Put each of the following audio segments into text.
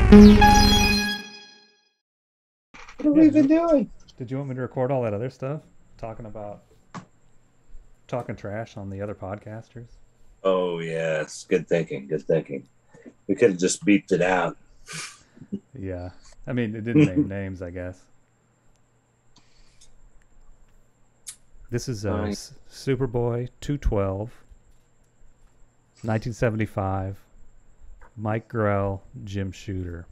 What have we been doing? Did you want me to record all that other stuff? Talking trash on the other podcasters? Oh, yes. Good thinking. Good thinking. We could have just beeped it out. Yeah. I mean, it didn't name names, I guess. This is Fine. Superboy 212, 1975, Mike Grell, Jim Shooter.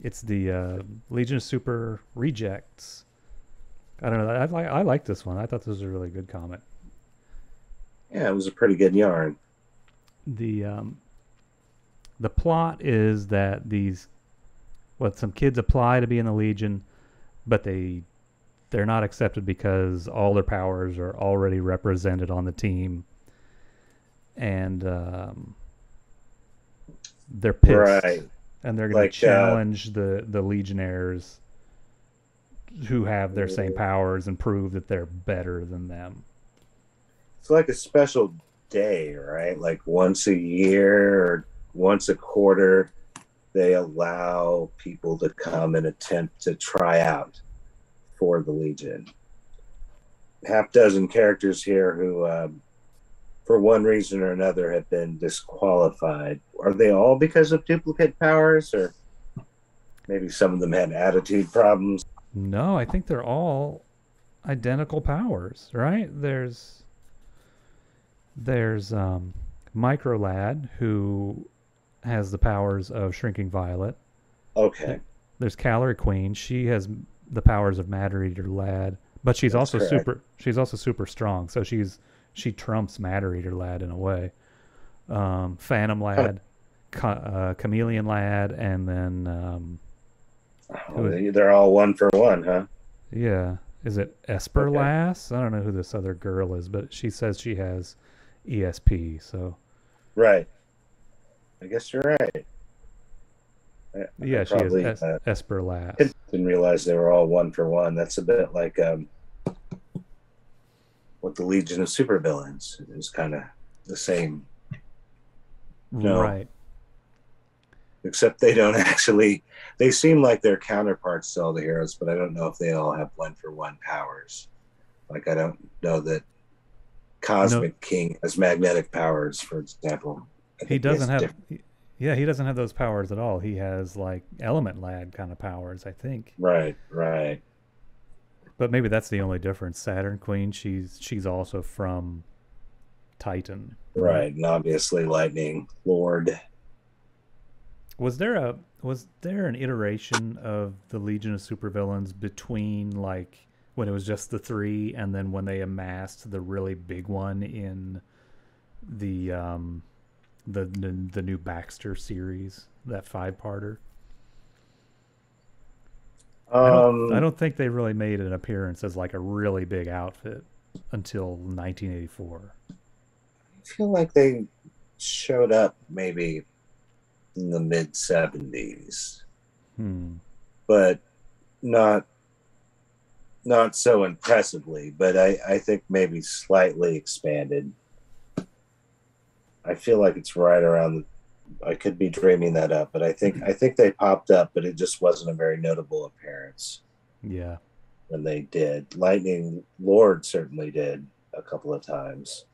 It's the Legion of Super Rejects. I don't know. I like this one. I thought this was a really good comic. Yeah, it was a pretty good yarn. The plot is that some kids apply to be in the Legion, but they're not accepted because all their powers are already represented on the team, and they're pissed, Right. and they're going to Like, challenge the Legionnaires who have their same powers and prove that they're better than them. it's like a special day, right? Like once a year or once a quarter, they allow people to come and attempt to try out for the Legion. Half dozen characters here who, for one reason or another, have been disqualified. Are they all because of duplicate powers, or maybe some of them had attitude problems? No, I think they're all identical powers, right? There's Micro Lad, who has the powers of Shrinking Violet. Okay, There's Calorie Queen. She has the powers of Matter Eater Lad, but she's that's also correct. super strong. So she trumps Matter Eater Lad in a way. Phantom Kind Lad, Chameleon Lad, and then who? they're all one for one, huh? Yeah, is it Esper Okay, Lass? I don't know who this other girl is, but she says she has ESP. So right. I guess you're right. I yeah, she is probably Esper Lass. didn't realize they were all one for one. That's a bit like what the Legion of Supervillains is, kind of the same. No, Right. except they don't actually. They seem like they're counterparts to all the heroes, but I don't know if they all have one for one powers. Like I don't know that No, Cosmic King has magnetic powers, for example. I he think he doesn't has have. different. Yeah, he doesn't have those powers at all. He has like Element Lad kind of powers, I think. Right, right, But maybe that's the only difference. Saturn Queen, she's also from Titan, right? right. And obviously, Lightning Lord. Was there an iteration of the Legion of Supervillains between like when it was just the three and then when they amassed the really big one in the the new Baxter series, that five-parter? I Um, don't think they really made an appearance as like a really big outfit until 1984. I feel like they showed up maybe in the mid 70s, Hmm. but not not so impressively. But I think maybe slightly expanded. I feel like it's right around. I could be dreaming that up, but I think they popped up, but it just wasn't a very notable appearance Yeah. when they did. Lightning Lord certainly did a couple of times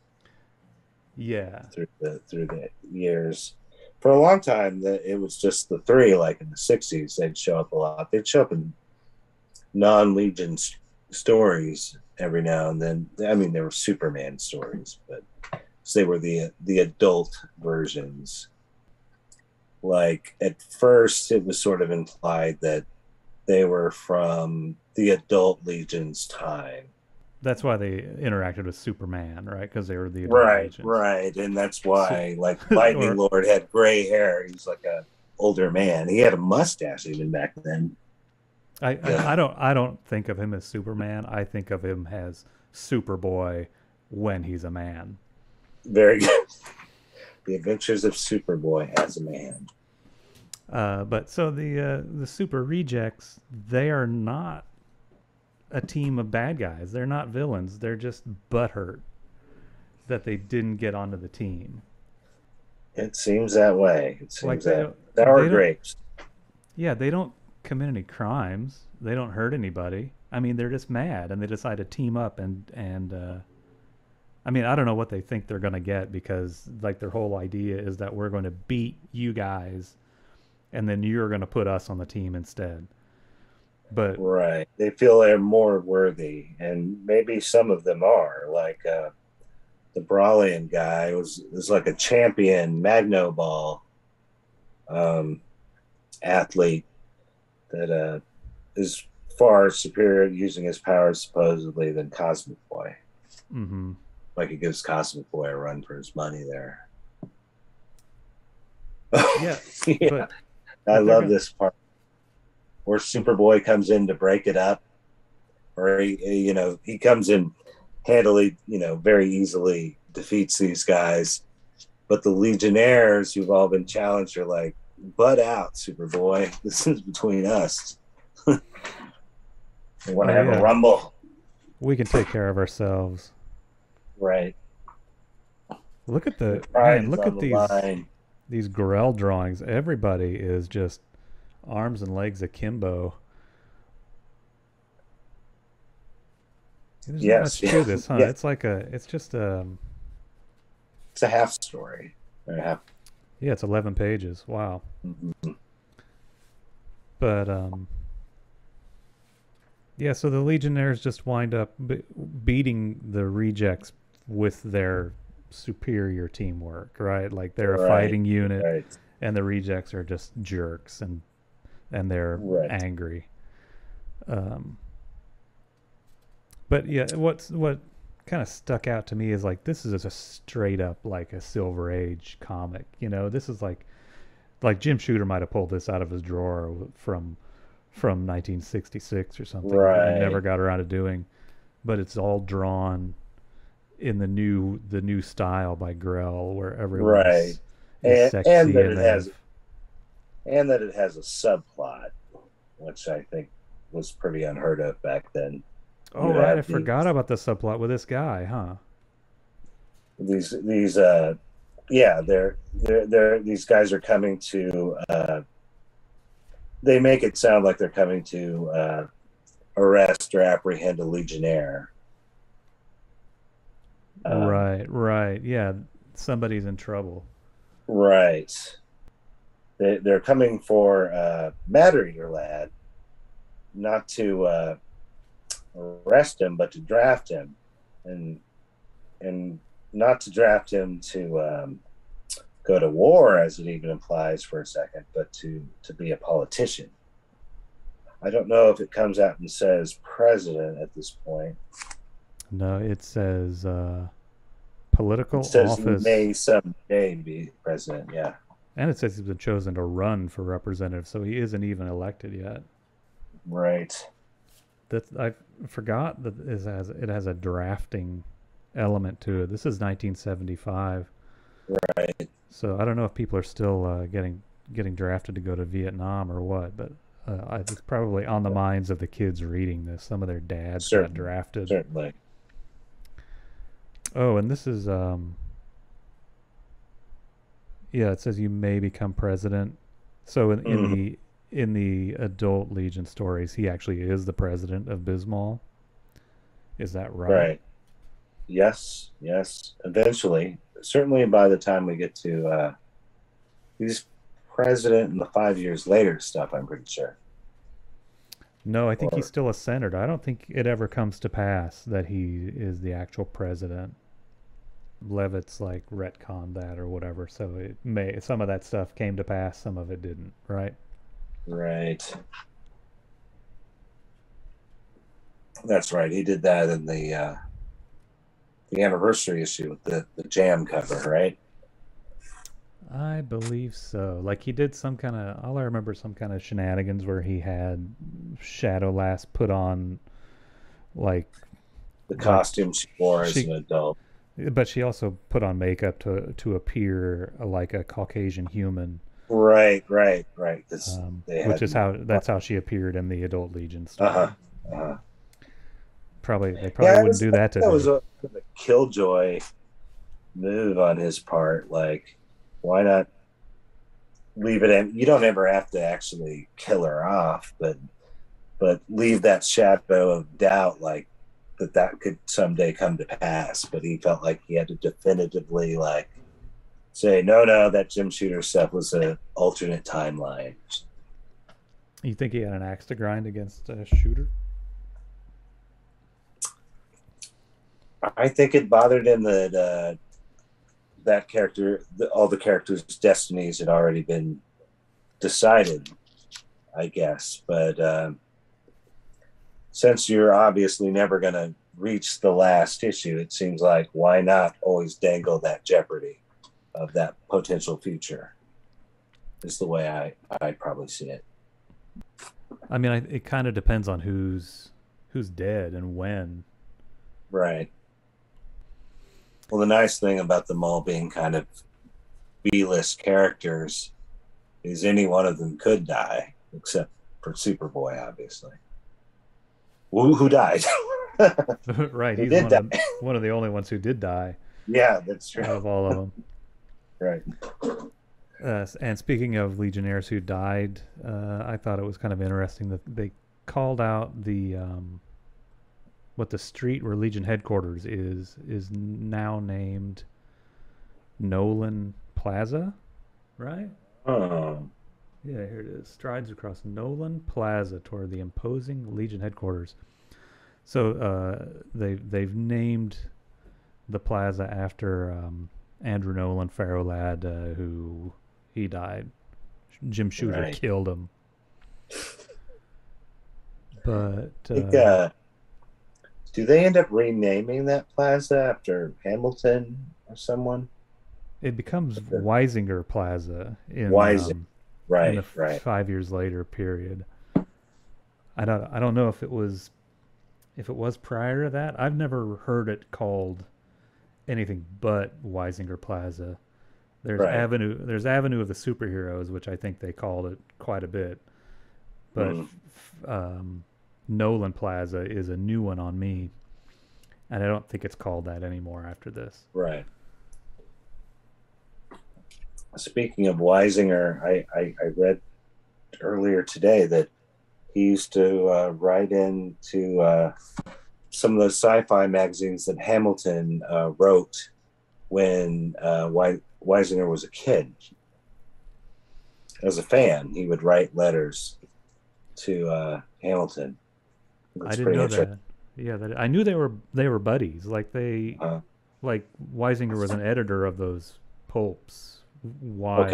Yeah. through the years. For a long time, that it was just the three. Like in the '60s, they'd show up a lot. They'd show up in non-Legion stories every now and then. I mean, there were Superman stories, but they were the adult versions. Like at first, it was sort of implied that they were from the adult Legion's time. That's why they interacted with Superman, right? Because they were the adult Right, legions. right, and that's So, why like Lightning or Lord had gray hair. He's like a older man. He had a mustache even back then. Yeah, I don't think of him as Superman. I think of him as Superboy when he's a man. very good. The Adventures of Superboy as a man. But so the Super Rejects, they are not a team of bad guys. They're not villains. They're just butthurt that they didn't get onto the team. It seems that way. It Like seems they that don't, sour they don't, grapes. yeah, they don't commit any crimes. They don't hurt anybody. I mean, they're just mad and they decide to team up and I mean, I don't know what they think they're going to get because like their whole idea is that we're going to beat you guys and then you're going to put us on the team instead. But Right. They feel they're more worthy, and maybe some of them are. Like the Brawlian guy was like a champion Magno Ball um, athlete that is far superior at using his powers supposedly than Cosmic Boy. mm-hmm. Like it gives Cosmic Boy a run for his money there. Yeah, Yeah, but I they're love going to this part where Superboy comes in to break it up, or he comes in handily, very easily defeats these guys. But the Legionnaires who've all been challenged are like, "Butt out, Superboy. This is between us. We want to oh have a yeah, rumble." we can take care of ourselves. Right. Look at Their the pride man, is look on at the line. these Grell drawings. Everybody is just arms and legs akimbo. There's not Yes. much to this, huh? Yeah. It's like it's just It's a half story. Or a half. yeah, it's 11 pages. Wow. Mm-hmm. But yeah, so the Legionnaires just wind up beating the rejects with their superior teamwork, right? Like they're a Right. fighting unit Right. and the rejects are just jerks and they're Right. angry. Um but yeah, what kind of stuck out to me is like this is a straight up like a Silver Age comic. You know, this is like Jim Shooter might have pulled this out of his drawer from 1966 or something and never Right. got around to doing. But it's all drawn in the new style by Grell, where everyone Right. is And sexy that and it they have. has and that it has a subplot, which I think was pretty unheard of back then. Oh You right, I have forgot about the subplot with this guy, huh? these yeah, they're these guys are coming to they make it sound like they're coming to arrest or apprehend a legionnaire. Um, Right, right, yeah. Somebody's in trouble. right. They're coming for Matter Eater Lad, not to arrest him, but to draft him, and and not to draft him to go to war, as it even implies for a second, but to be a politician. I don't know if it comes out and says president at this point. No, it says It political says he office, may someday be president. Yeah. and it says he's been chosen to run for representative, so he isn't even elected yet. Right. That I forgot that it has a drafting element to it. This is 1975, Right. so I don't know if people are still getting drafted to go to Vietnam or what, but it's probably on the minds of the kids reading this. Some of their dads got Certainly. drafted. Certainly. Oh, and this is yeah, it says you may become president. So in Mhm. the adult Legion stories, he actually is the president of Bismol. Is that right? Right. Yes. Yes. Eventually. Certainly by the time we get to he's president in the 5 years later stuff, I'm pretty sure. No, I think he's Or still a senator. I don't think it ever comes to pass that he is the actual president. Levitt's like retconned that or whatever. So it may some of that stuff came to pass, some of it didn't, right? right. That's right. He did that in the anniversary issue with the jam cover, right? I believe so. Like he did some kind of all I remember some kind of shenanigans where he had Shadowlass put on like The like costume she wore as she an adult. but she also put on makeup to appear like a Caucasian human, Right, right, right. Because they which is hadn't. how that's how she appeared in the Adult Legion Uh huh. story. Uh-huh. Probably they probably Yeah, wouldn't do that that was today. a killjoy move on his part. Like Why not leave it in? You don't ever have to actually kill her off, but leave that shadow of doubt, like that could someday come to pass. But he felt like he had to definitively like say, no, that Jim Shooter stuff was an alternate timeline. You think he had an axe to grind against a Shooter? I think it bothered him that that character, all the characters' destinies had already been decided, I guess. But since you're obviously never going to reach the last issue, it seems like why not always dangle that jeopardy of that potential future? Is the way I probably see it. I mean, it kind of depends on who's dead and when. Right. Well, the nice thing about them all being kind of B-list characters is any one of them could die, except for Superboy, obviously. Who died? Right, He he's did one of the only ones who did die. Yeah, that's true. Out of all of them. Right. And speaking of Legionnaires who died, I thought it was kind of interesting that they called out the what the street where Legion headquarters is now named Nolan Plaza, right? Oh. Yeah, here it is. Strides across Nolan Plaza toward the imposing Legion headquarters. So they've named the plaza after Andrew Nolan, Pharaoh Lad, who he died. Jim Shooter killed him. But do they end up renaming that plaza after Hamilton or someone? It becomes Weisinger Plaza in right, in the 5 years later period. I don't know if it was prior to that. I've never heard it called anything but Weisinger Plaza. There's Avenue of the Superheroes, which I think they called it quite a bit. But Nolan Plaza is a new one on me, and I don't think it's called that anymore after this. Right. Speaking of Weisinger, I read earlier today that he used to write into some of those sci-fi magazines that Hamilton wrote when Weisinger was a kid. As a fan, he would write letters to Hamilton. I didn't know that. Yeah, I knew they were buddies. Like like Weisinger was an editor of those pulps while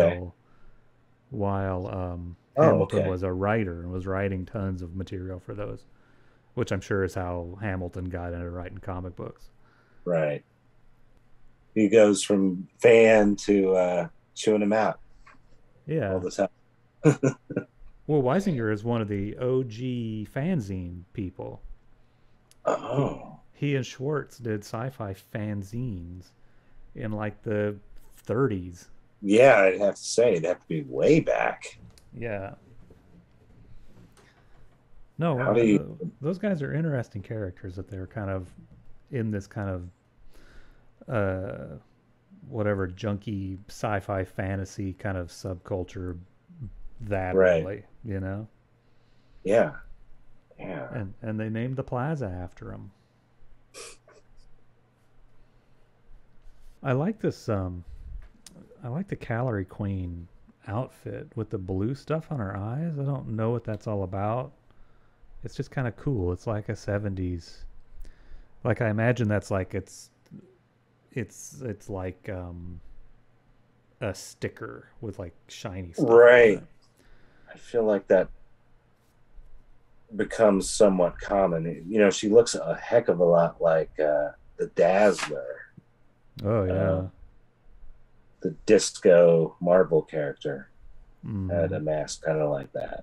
Hamilton was a writer and was writing tons of material for those, which I'm sure is how Hamilton got into writing comic books. Right. He goes from fan to chewing him out. Yeah. All the time. Well, Weisinger is one of the OG fanzine people. Oh. He and Schwartz did sci-fi fanzines in like the 30s. Yeah, I'd have to say it'd have to be way back. Yeah. No, those guys are interesting characters that they're kind of in this kind of whatever junky sci-fi fantasy kind of subculture really, you know? Yeah. Yeah. And they named the plaza after him. I like this I like the Calorie Queen outfit with the blue stuff on her eyes. I don't know what that's all about. It's just kind of cool. It's like a 70s. Like I imagine that's like it's like a sticker with like shiny stuff. Right. I feel like that becomes somewhat common. You know, she looks a heck of a lot like the Dazzler. Oh yeah. The disco Marvel character had a mask kind of like that,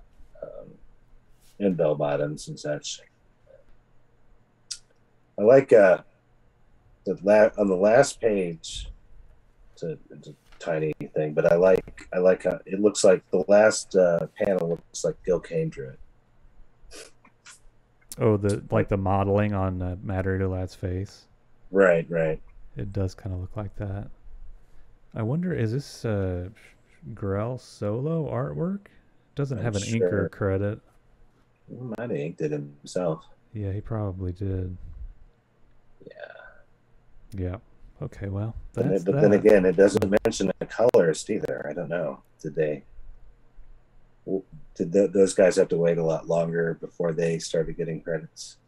and bell bottoms and such. I like on the last page. It's a tiny thing, but I like how it looks like the last panel looks like Gil Kane drew it. Oh, the modeling on Matt Lad's face. Right. It does kind of look like that. I wonder, is this Grell solo artwork? Doesn't I'm have an inker sure credit. he might have inked it himself. Yeah, he probably did. Yeah. Yeah. Okay, well, But that's but then that. again, it doesn't mention a colorist either. I don't know. Those guys have to wait a lot longer before they started getting credits?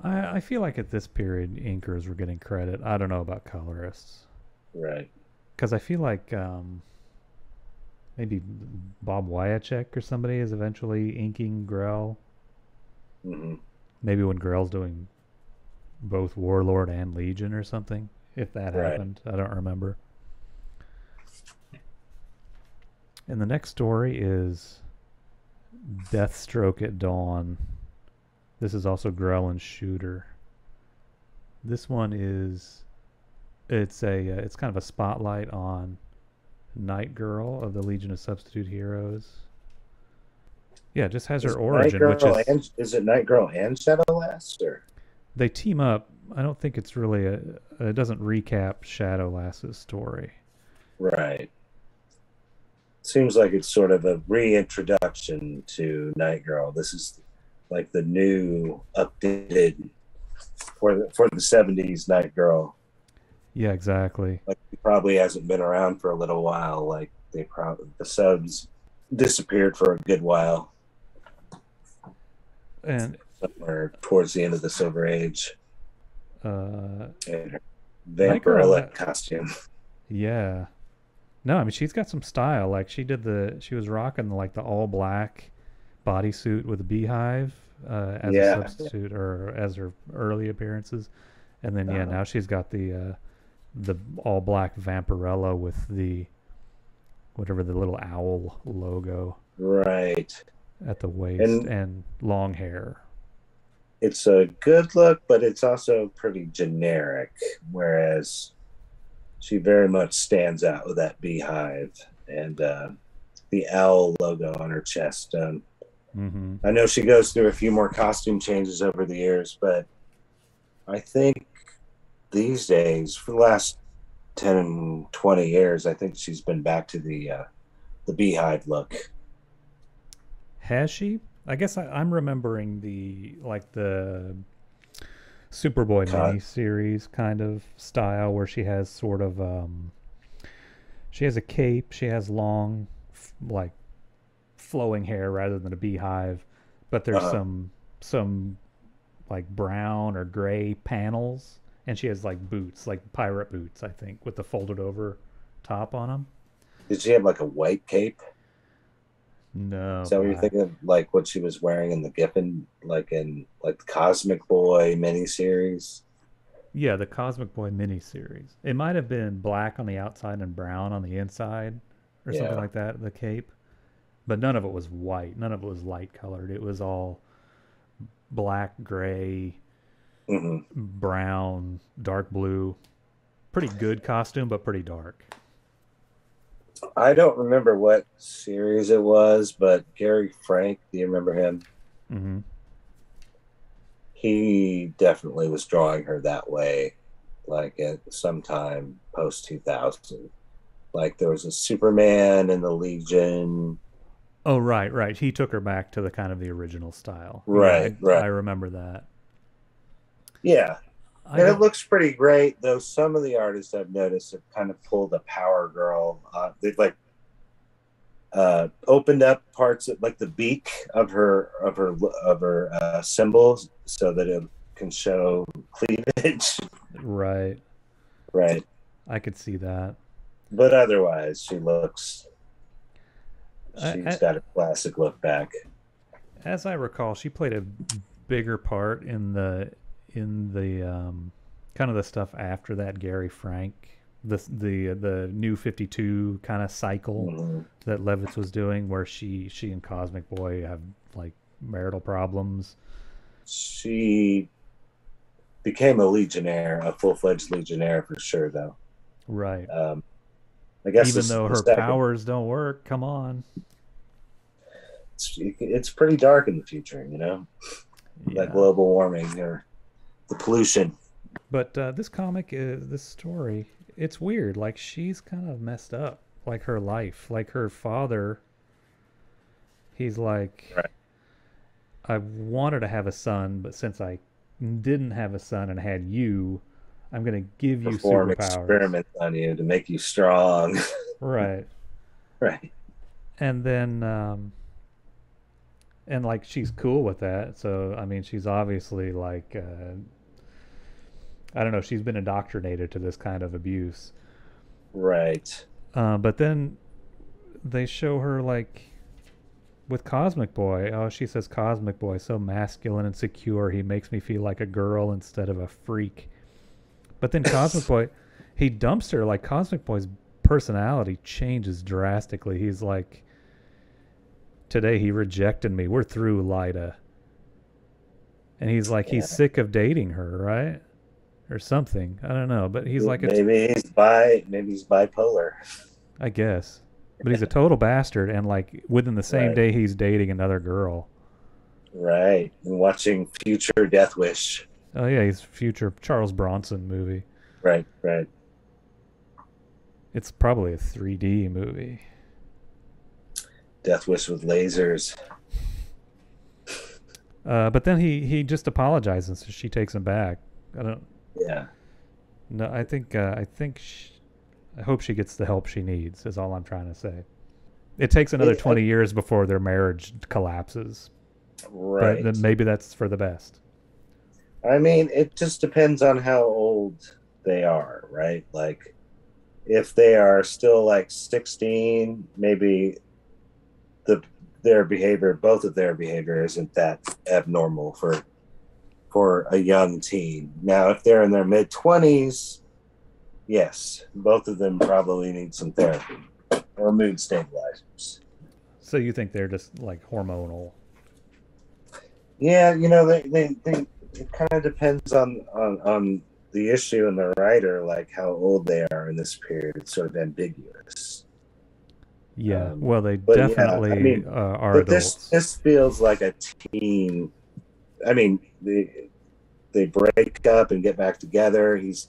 I feel like at this period, inkers were getting credit. I don't know about colorists. Right. Because I feel like maybe Bob Wyacek or somebody is eventually inking Grell. Hmm. Maybe when Grell's doing both Warlord and Legion or something. If that Right. happened, I don't remember. And the next story is Deathstroke at Dawn. This is also Grell and Shooter. This one is it's kind of a spotlight on Night Girl of the Legion of Substitute Heroes. Yeah, it just has her origin, which Is it Night Girl and Shadowlast or they team up. I don't think it's really it doesn't recap Shadowlast's story. right? Seems like it's sort of a reintroduction to Night Girl. This is like the new updated for the 70s Night Girl. Yeah, exactly. Like it probably hasn't been around for a little while. Like the subs disappeared for a good while. And somewhere towards the end of the Silver Age. And her Vampirella costume. Yeah. No, I mean she's got some style. Like she was rocking like the all black bodysuit with a beehive as a substitute or as her early appearances, and then now she's got the all black Vampirella with the whatever the little owl logo right at the waist and long hair. It's a good look, but it's also pretty generic, whereas she very much stands out with that beehive and the owl logo on her chest. I know she goes through a few more costume changes over the years, but I think these days, for the last 10, 20 years, I think she's been back to the beehive look. Has she? I guess I'm remembering the Superboy miniseries kind of style where she has sort of she has a cape, she has long like flowing hair rather than a beehive, but there's some like brown or gray panels, and she has like boots, like pirate boots, I think, with the folded over top on them. Did she have like a white cape? No. Is that what you're thinking of, like what she was wearing in the Giffen, like the Cosmic Boy miniseries? Yeah, the Cosmic Boy miniseries. It might have been black on the outside and brown on the inside or something like that, the cape. But none of it was white. None of it was light colored. It was all black, gray, brown, dark blue. Pretty good costume, but pretty dark. I don't remember what series it was, but Gary Frank, do you remember him? Mm-hmm. He definitely was drawing her that way, like at sometime post 2000. Like there was a Superman and the Legion. Oh, right. He took her back to the kind of the original style. Right. I remember that. Yeah. And it looks pretty great, though some of the artists I've noticed have kind of pulled a Power Girl. They've like opened up parts of like the beak of her symbols so that it can show cleavage. Right. I could see that. But otherwise, she's got a classic look back. As I recall, she played a bigger part in the kind of the stuff after that Gary Frank, the New 52 kind of cycle that Levitz was doing, where she and Cosmic Boy have like marital problems. She became a Legionnaire, a full-fledged Legionnaire for sure, though. Right. I guess even though her powers don't work, come on. It's pretty dark in the future, that global warming or the pollution. But this story it's weird. Like she's kind of messed up. Like her life, like her father. He's like, Right. I wanted to have a son, but since I didn't have a son and had you, I'm gonna give you Perform superpowers. experiments on you to make you strong. Right. Right. And then and like she's cool with that. So I mean, she's obviously like I don't know. She's been indoctrinated to this kind of abuse. Right. But then they show her like with Cosmic Boy. Oh, she says Cosmic Boy so masculine and secure. He makes me feel like a girl instead of a freak. But then Cosmic Boy, he dumps her. Like Cosmic Boy's personality changes drastically. He's like, today he rejected me. We're through, Lyda. And he's like, he's Yeah. sick of dating her, right? Or something. I don't know. But he's like, Maybe he's bipolar. I guess. But he's a total bastard. And like within the same Right. day, he's dating another girl. Right. And watching future Death Wish. Oh, yeah. He's future Charles Bronson movie. Right. Right. It's probably a 3D movie. Death Wish with lasers. But then he just apologizes. So she takes him back. I don't. Yeah. No, I hope she gets the help she needs. Is all I'm trying to say. It takes another 20 years before their marriage collapses, but Right. then maybe that's for the best. I mean, it just depends on how old they are, right? Like, if they are still like 16, maybe the both of their behavior isn't that abnormal for a young teen. Now, if they're in their mid 20s, yes, both of them probably need some therapy or mood stabilizers. So you think they're just like hormonal? Yeah, they it kind of depends on the issue and the writer, like how old they are in this period. It's sort of ambiguous. Yeah. Well, they But yeah, I definitely mean, are but this adults. this feels like a teen. I mean, they break up and get back together. He's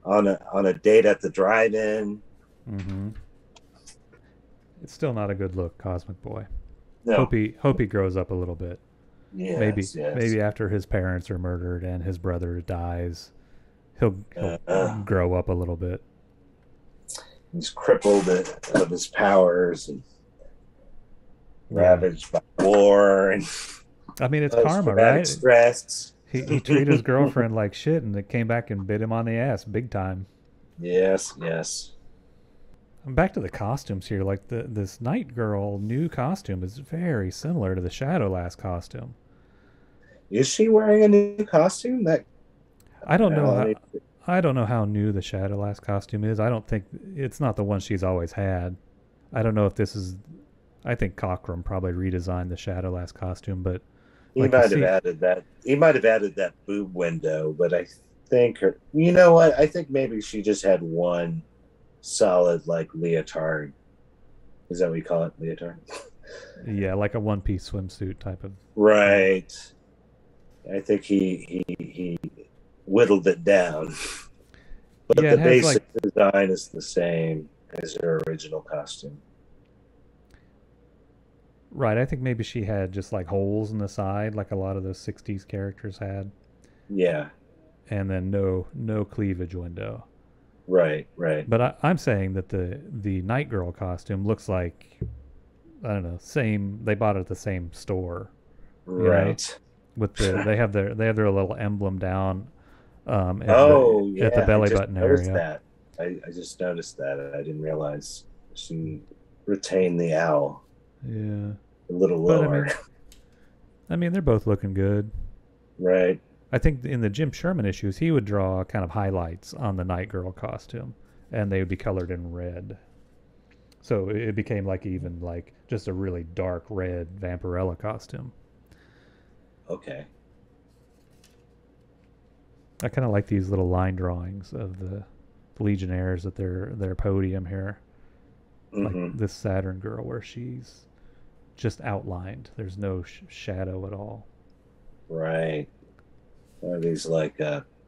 on a date at the drive-in. Hmm. It's still not a good look, Cosmic Boy. No, Hope he grows up a little bit. Maybe yes. maybe after his parents are murdered and his brother dies, he'll Uh, grow up a little bit. he's crippled of his powers and Yeah. ravaged by war and I mean, it's karma, post-traumatic right? stress. He treated his girlfriend like shit, and it came back and bit him on the ass big time. Yes, yes. Back to the costumes here. Like this Night Girl new costume is very similar to the Shadowlass costume. Is she wearing a new costume? That I don't know. I mean, I don't know how new the Shadowlass costume is. I don't think it's not the one she's always had. I don't know if this is. I think Cockrum probably redesigned the Shadowlass costume, but he like you might have see, added that. He might have added that boob window, but I think her. You know what? I think maybe she just had one solid like leotard. Is that what you call it, leotard? yeah, like a one-piece swimsuit type of. Right. I think he whittled it down, but Yeah, it the has like basic design is the same as her original costume. right. I think maybe she had just like holes in the side, like a lot of those '60s characters had, Yeah. and then no cleavage window. Right. Right. But I'm saying that the Night Girl costume looks like I don't know, same. They bought it at the same store, you know, Right. with they have their little emblem down Oh at the yeah, I belly just button noticed area. that. I just noticed that. I didn't realize she retained the owl Yeah, a little but lower. I mean they're both looking good. Right. I think in the Jim Sherman issues, he would draw kind of highlights on the Night Girl costume, and they would be colored in red. So it became like even like just a really dark red Vampirella costume. Okay. I kind of like these little line drawings of the Legionnaires at their podium here, like Mm-hmm. this Saturn girl where she's just outlined. There's no shadow at all. Right. Are these like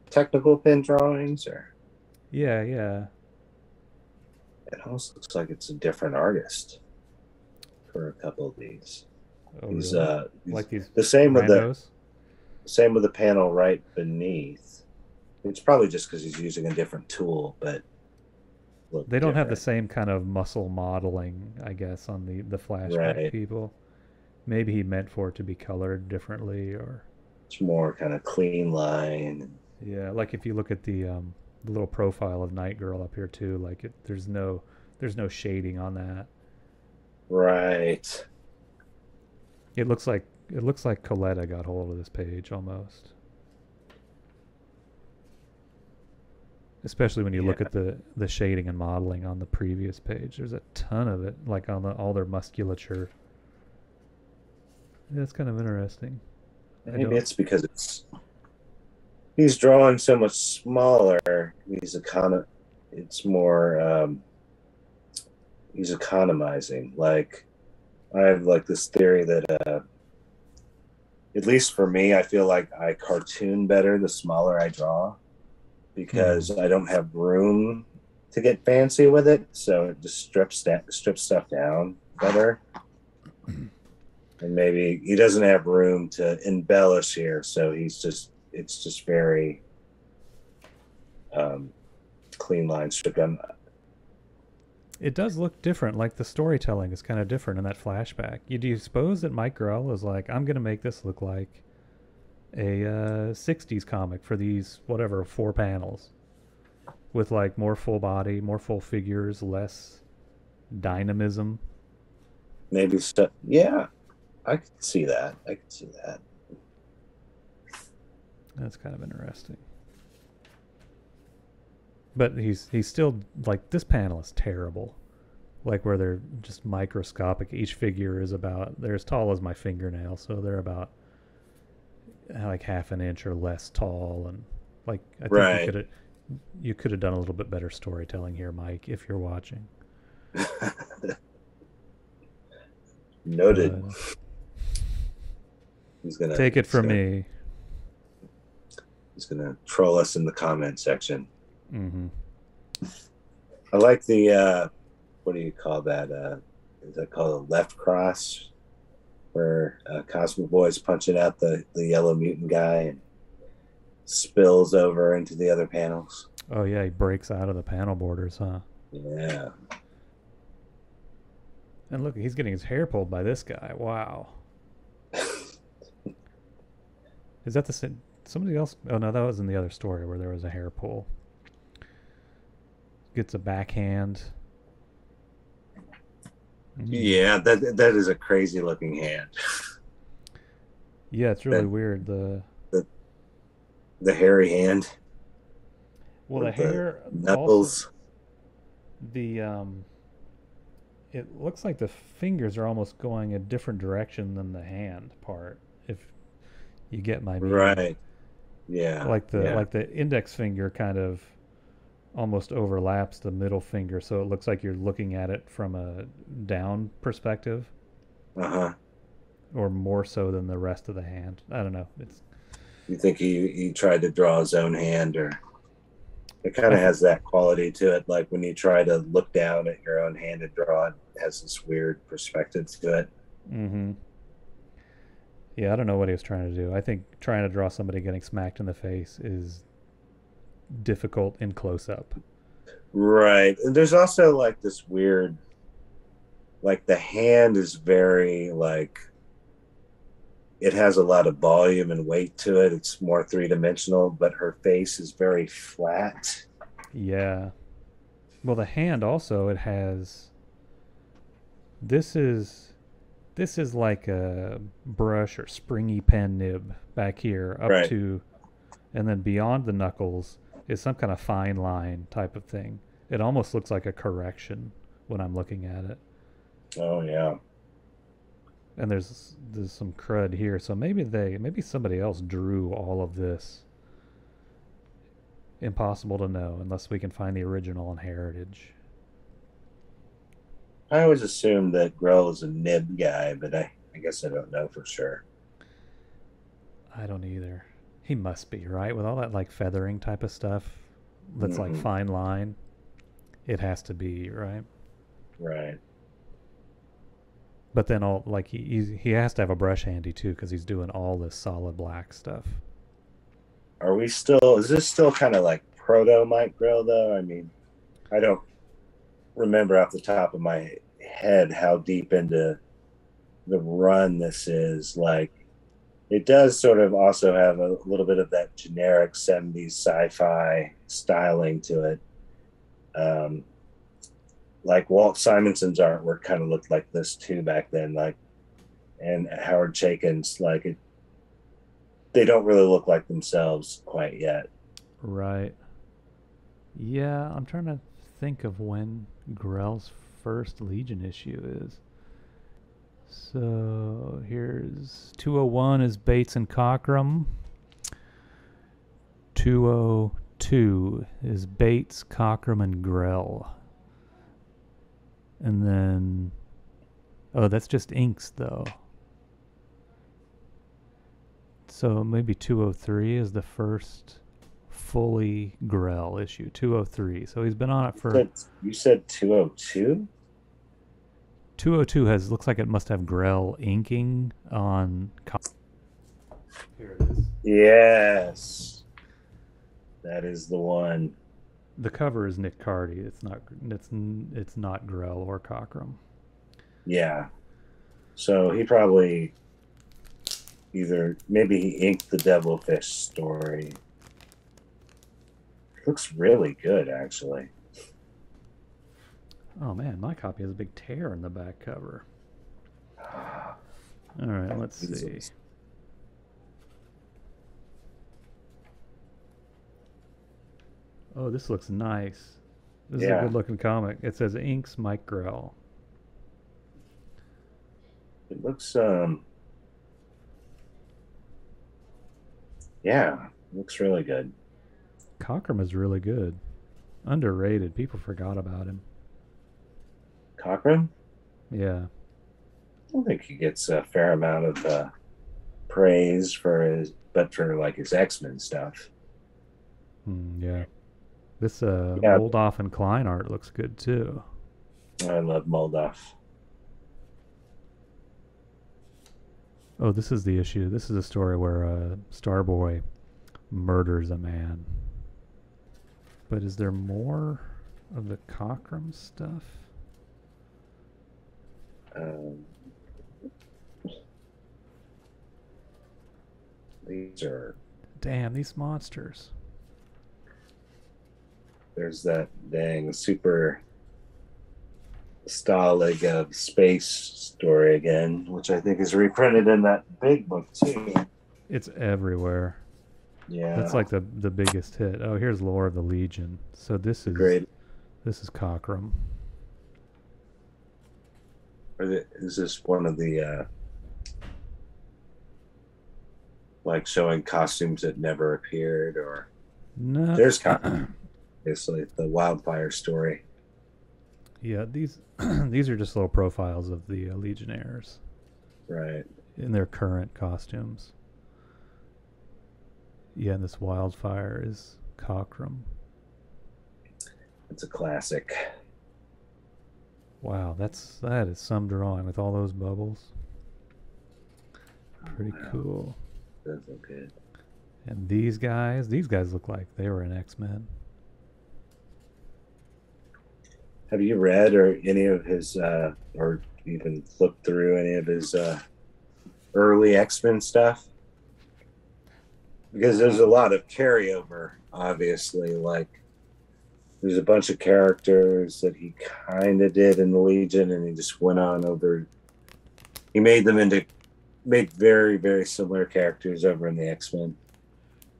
technical pin drawings or? Yeah, yeah. It almost looks like it's a different artist for a couple of these. Oh, He's really? Like these the same with the randos? panel right beneath. It's probably just because he's using a different tool, but look They don't have the different. same kind of muscle modeling, I guess, on the flashback Right. people. Maybe he meant for it to be colored differently, or It's more kind of clean line. yeah, like if you look at the little profile of Night Girl up here too, like there's no shading on that. Right. It looks like Coletta got hold of this page almost. Especially when you Yeah. look at the shading and modeling on the previous page. There's a ton of it, like on all their musculature. Yeah, it's kind of interesting. I Maybe don't. it's because he's drawing so much smaller. It's more he's economizing. Like I have like this theory that at least for me, I feel like I cartoon better the smaller I draw Hmm. because I don't have room to get fancy with it. So it just strips stuff down better. And maybe he doesn't have room to embellish here, so it's just very um, clean line stripped down. It does look different. Like the storytelling is kind of different in that flashback. Do you suppose that Mike Grell is like, I'm gonna make this look like a '60s comic for these whatever 4 panels with like more full body, more full figures, less dynamism. Maybe stuff. Yeah, I could see that. I could see that. That's kind of interesting. But he's still like this panel is terrible. Like where they're just microscopic. Each figure is about they're as tall as my fingernail, so they're about like half an inch or less tall, and like I think Right. you could have done a little bit better storytelling here, Mike, if you're watching. Noted. But He's gonna take it from me. he's gonna troll us in the comment section. Mm-hmm. I like the what do you call that? Is that called a left cross? Where Cosmic Boy's punching out the yellow mutant guy and spills over into the other panels. Oh yeah, he breaks out of the panel borders, huh? Yeah. And look, he's getting his hair pulled by this guy. Wow. Is that the same? Somebody else? Oh no, that was in the other story where there was a hair pull. Gets a backhand. Mm. Yeah, that is a crazy looking hand. Yeah, it's really That weird. the the hairy hand The with the hair also knuckles. the it looks like the fingers are almost going a different direction than the hand part. If you get my meaning, Right. Yeah. Yeah. like the index finger kind of almost overlaps the middle finger, so it looks like you're looking at it from a down perspective, Uh-huh. or more so than the rest of the hand. I don't know. It's You think he tried to draw his own hand, or it kind I of th- has that quality to it, like when you try to look down at your own hand and draw it, it has this weird perspective to it. mm-hmm. Yeah, I don't know what he was trying to do. I think trying to draw somebody getting smacked in the face is difficult in close up. Right. And there's also like this weird, like the hand is very like it has a lot of volume and weight to it. It's more three dimensional, but her face is very flat. Yeah. Well, the hand also it has this is this is like a brush or springy pen nib back here up Right. to and then beyond the knuckles is some kind of fine line type of thing. It almost looks like a correction when I'm looking at it. Oh yeah. And there's some crud here, so maybe somebody else drew all of this. Impossible to know unless we can find the original in Heritage. I always assumed that Grell was a nib guy, but I guess I don't know for sure. I don't either. He must be, right? With all that like feathering type of stuff that's like Hmm. fine line. it has to be, right? Right. But then all like he has to have a brush handy too because he's doing all this solid black stuff. Are we still? Is this still kind of like proto Mike Grell though? I mean, I don't remember off the top of my head how deep into the run this is. Like, it does sort of also have a little bit of that generic 70s sci-fi styling to it. Like Walt Simonson's artwork kind of looked like this too back then, like, and Howard Chaykin's, like, they don't really look like themselves quite yet. Right. Yeah, I'm trying to think of when Grell's first Legion issue is. So here's 201 is Bates and Cockrum. 202 is Bates, Cockrum, and Grell. And then, oh, that's just inks though. So maybe 203 is the first fully Grell issue. 203. So he's been on it for. You said 202? 202 looks like it must have Grell inking on. Here it is. Yes, that is the one. The cover is Nick Cardy. It's not Grell or Cockrum. Yeah. So he probably maybe he inked the Devilfish story. It looks really good, actually. Oh man, my copy has a big tear in the back cover. All right, let's see. Oh, this looks nice. This is a good-looking comic. It says inks Mike Grell. It looks looks really good. Cockrum is really good. Underrated. People forgot about him. Cockrum? Yeah. I don't think he gets a fair amount of praise for like his X-Men stuff. Yeah. This Moldoff and Klein art looks good too. I love Moldoff. Oh, this is the issue. This is a story where Starboy murders a man. But is there more of the Cockrum stuff? These are... Damn, these monsters. There's that dang super Stalag of space story again, which I think is reprinted in that big book too. It's everywhere. Yeah. That's like the biggest hit. Oh, here's Lore of the Legion. So this is great. This is Cockrum. Is this one of the like showing costumes that never appeared, or no? There's Cockrum. Obviously, the wildfire story. Yeah, these are just little profiles of the Legionnaires, right? In their current costumes. Yeah, and this wildfire is Cockrum. It's a classic. Wow, that is some drawing with all those bubbles. Pretty cool. Does look good. And these guys look like they were in X-Men. Have you read or any of his or even flipped through any of his early X-Men stuff? Because there's a lot of carryover, obviously. Like, there's a bunch of characters that he kind of did in the Legion, and he just went on over. He made very, very similar characters over in the X-Men.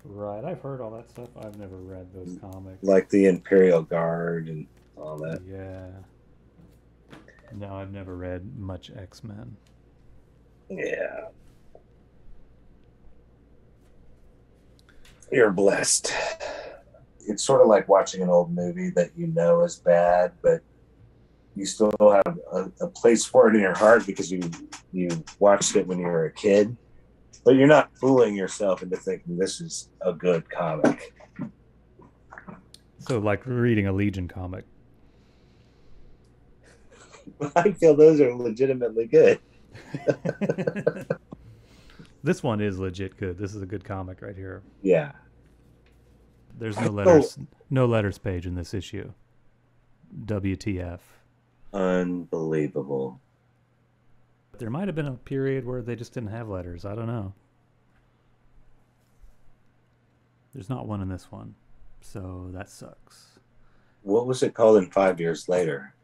Right, I've heard all that stuff. I've never read those comics. Like the Imperial Guard and all that. Yeah. No, I've never read much X-Men. Yeah. You're blessed. It's sort of like watching an old movie that you know is bad, but you still have a place for it in your heart because you watched it when you were a kid. But you're not fooling yourself into thinking this is a good comic. So, like reading a Legion comic. I feel those are legitimately good. This one is legit good. This is a good comic right here. Yeah. There's I feel no letters page in this issue. WTF. unbelievable. There might have been a period where they just didn't have letters. I don't know. There's not one in this one. So that sucks. What was it called in 5 years later?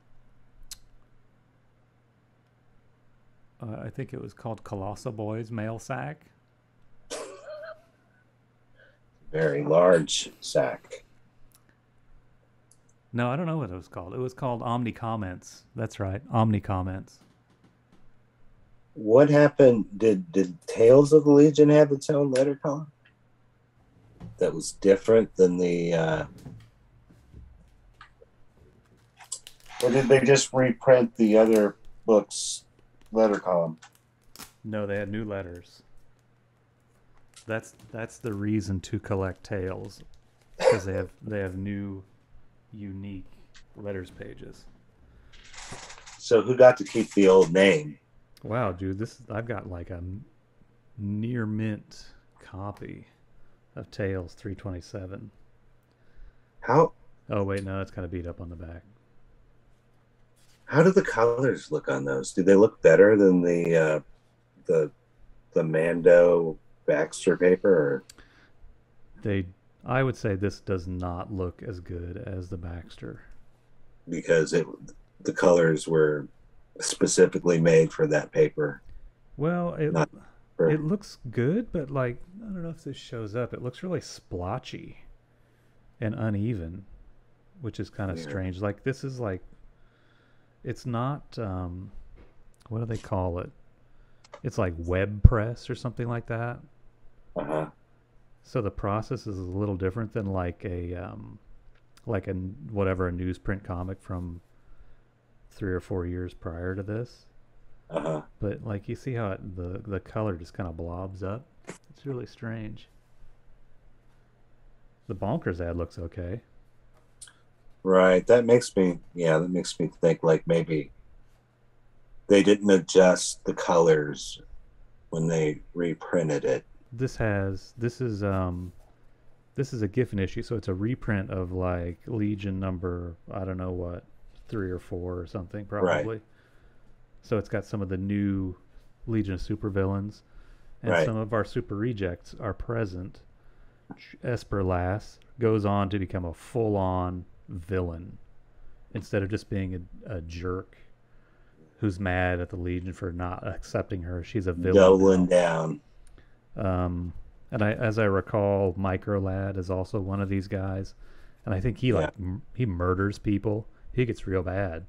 I think it was called Colossal Boys Mail Sack. Very large sack. No, I don't know what it was called. It was called Omni Comments. That's right, Omni Comments. What happened? Did Tales of the Legion have its own letter column that was different than the? Or did they just reprint the other books' letter column? No, they had new letters. That's the reason to collect Tales, because they have new, unique letters pages. So who got to keep the old name? Wow, dude, I've got like a near mint copy of Tales 327. How Oh wait, no, it's kind of beat up on the back. how do the colors look on those? Do they look better than the the Mando Baxter paper? Or? I would say this does not look as good as the Baxter. Because the colors were specifically made for that paper, Well, not for it looks good, but like I don't know if this shows up. It looks really splotchy and uneven, which is kind of yeah. strange. Like this is like it's not what do they call it? It's like web press or something like that. Uh-huh. So the process is a little different than like a whatever a newsprint comic from 3 or 4 years prior to this. Uh-huh. But like you see how the color just kind of blobs up. It's really strange. The Bonkers ad looks okay. Right. That makes me think like maybe they didn't adjust the colors when they reprinted it. This is a Giffen issue, so it's a reprint of like Legion number I don't know what 3 or 4 or something Right. probably. So it's got some of the new Legion of Supervillains, and Right. some of our Super Rejects are present. Esper Lass goes on to become a full-on villain instead of just being a jerk who's mad at the Legion for not accepting her. She's a villain Doubling now. down. And as I recall, Micro Lad is also one of these guys, and I think Yeah. he murders people. He gets real bad,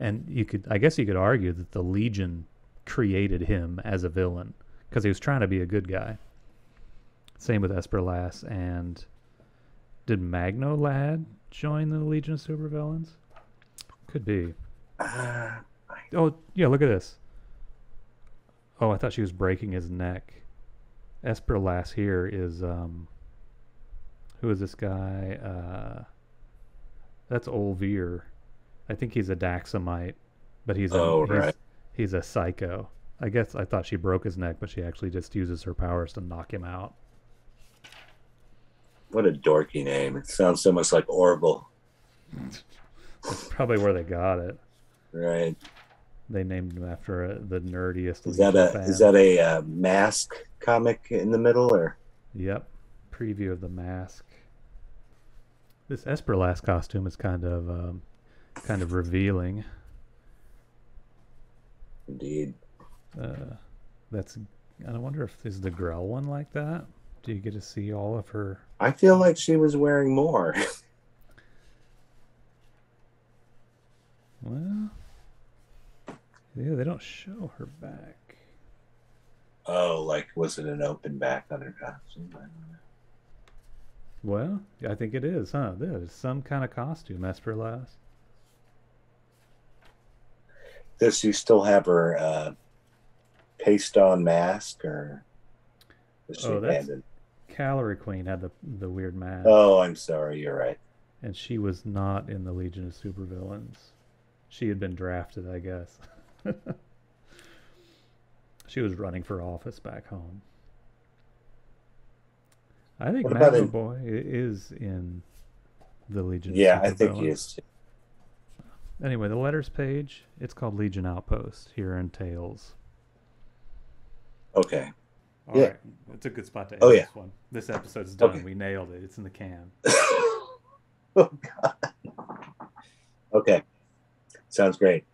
and I guess you could argue that the Legion created him as a villain because he was trying to be a good guy. Same with Esper Lass, and did Magno Lad join the Legion of Supervillains? Could be. Uh, Oh yeah, look at this. Oh, I thought she was breaking his neck. Esper Lass here is who is this guy? That's Olvir. I think he's a Daxamite, but oh, right. he's a psycho. I guess I thought she broke his neck, but she actually just uses her powers to knock him out. What a dorky name. It sounds so much like Orville. That's probably where they got it. Right. They named him after the nerdiest Is Legion that a fan. is that a Mask comic in the middle or? Yep. Preview of the Mask. This Esper Lass costume is kind of revealing. Indeed. That's. I wonder if is the Grell one like that. Do you get to see all of her? I feel like she was wearing more. Well, yeah, they don't show her back. Oh, like was it an open back on her costume? I don't know. Well, I think it is, huh? There's some kind of costume, Esper Lass. Does she still have her paste on mask or was she abandoned? Calorie Queen had the weird mask. Oh, I'm sorry. You're right. And she was not in the Legion of Supervillains. She had been drafted, I guess. She was running for office back home. I think What about Magma in? Boy is in the Legion of Yeah, I think he Supervillains. is too. Anyway, the letters page, it's called Legion Outpost here in Tales. Okay. All Yeah. right, it's a good spot to Oh end yeah. this one. This episode's done. Okay. We nailed it. It's in the can. Oh God. Okay. Sounds great.